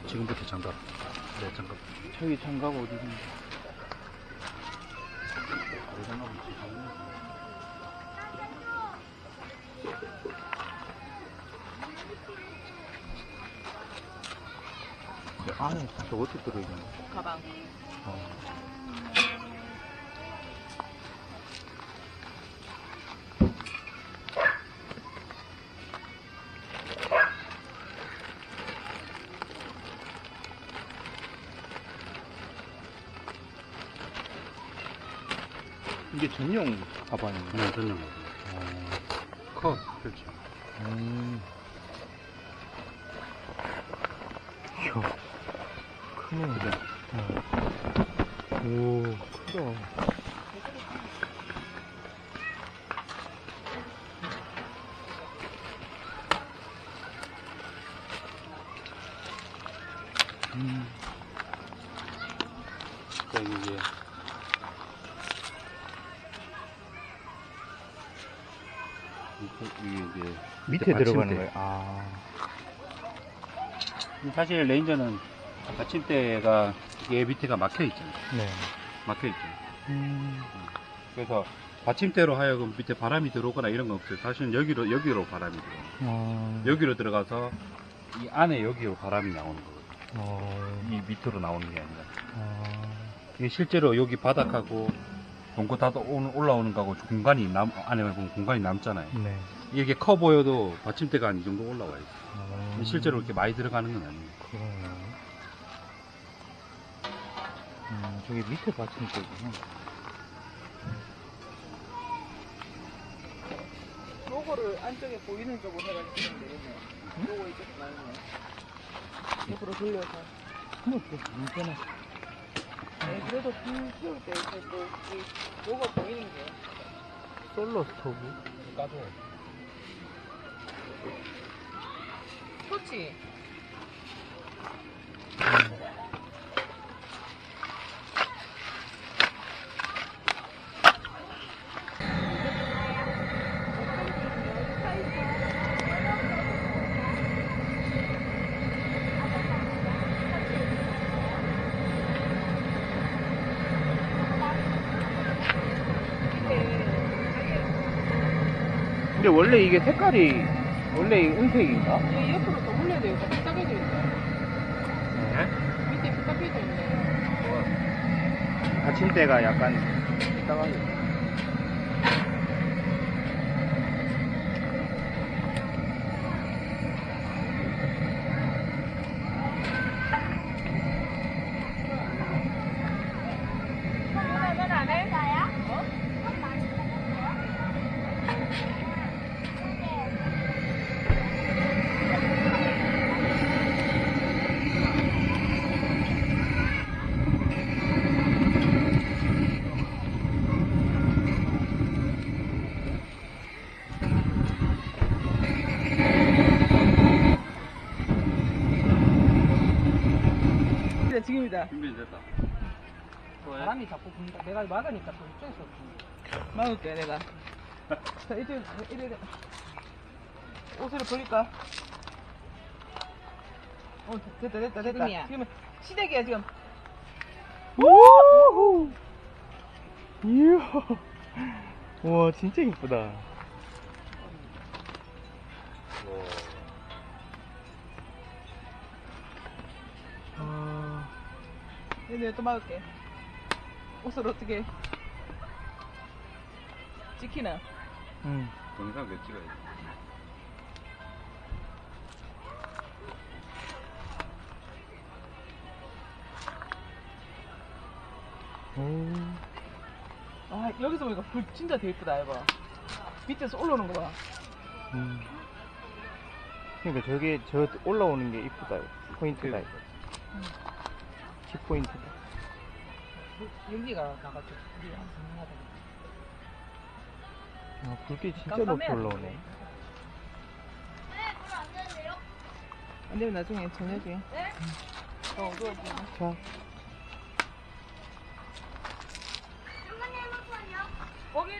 지금부터 장갑. 네, 장갑. 저기 장갑 어디 있는지. 안에 진짜 어떻게 들어있는 거야? 가방. 이게 전용 가방이에요? 네, 전용 가방. 커, 그렇죠. 이야, 크네. 오, 크다. 그러니까 이게 이게 밑에 받침대. 들어가는 거예요? 아. 사실 레인저는 받침대가 얘 밑에가 막혀 있잖아요. 네. 막혀 있죠. 그래서 받침대로 하여금 밑에 바람이 들어오거나 이런 건 없어요. 사실은 여기로 바람이 들어요. 여기로 들어가서 이 안에 여기로 바람이 나오는 거거든요. 이 밑으로 나오는 게 아니라. 이게 실제로 여기 바닥하고 동고 다 올라오는 거하고 안에 보면 공간이 남잖아요. 네. 이게 커 보여도 받침대가 한 이 정도 올라와요. 실제로 이렇게 많이 들어가는 건 아니에요. 그러네요. 저기 밑에 받침대구나. 로고를 안쪽에 보이는 쪽으로 해가지고 되겠네요. 로고 이쪽에 나오네요. 옆으로 돌려서. 근데 그게 문제는. 네, 그래도 불 피울 때 이렇게 또 이 로고 보이는 게. 솔로 스토브? 까줘. 토치. 근데 원래 이게 색깔이 원래 은색인가? 이 옆으로 더 올려야 돼요. 딱 따개져 있어요. 네. 밑에 따개져 있네. 받침대가 약간 따가워. 안 해? 지금이다. 준비됐다. 바람이 자꾸 분다. 내가 막으니까 또 이쪽에서 막을게 내가. 자 이제 이래 옷을 벌릴까? 됐다. 지금 시댁이야 지금. 오! 이야. 와, 진짜 이쁘다. 내가 또 막을게. 옷을 어떻게 찍히나? 응. 동영상 몇 찍어야 돼? 아 여기서 보니까 불 진짜 되게 이쁘다 이거. 밑에서 올라오는 거 봐. 그러니까 저게 저 올라오는 게 이쁘다. 포인트다 이거. 키 포인트다. 연기가 나가지고 불이 안 분명하다. 아, 불빛 진짜 높이 올라오네. 안 되면 나중에 저녁에. 네? 어두워지네. 자. 한번 해봐. 거기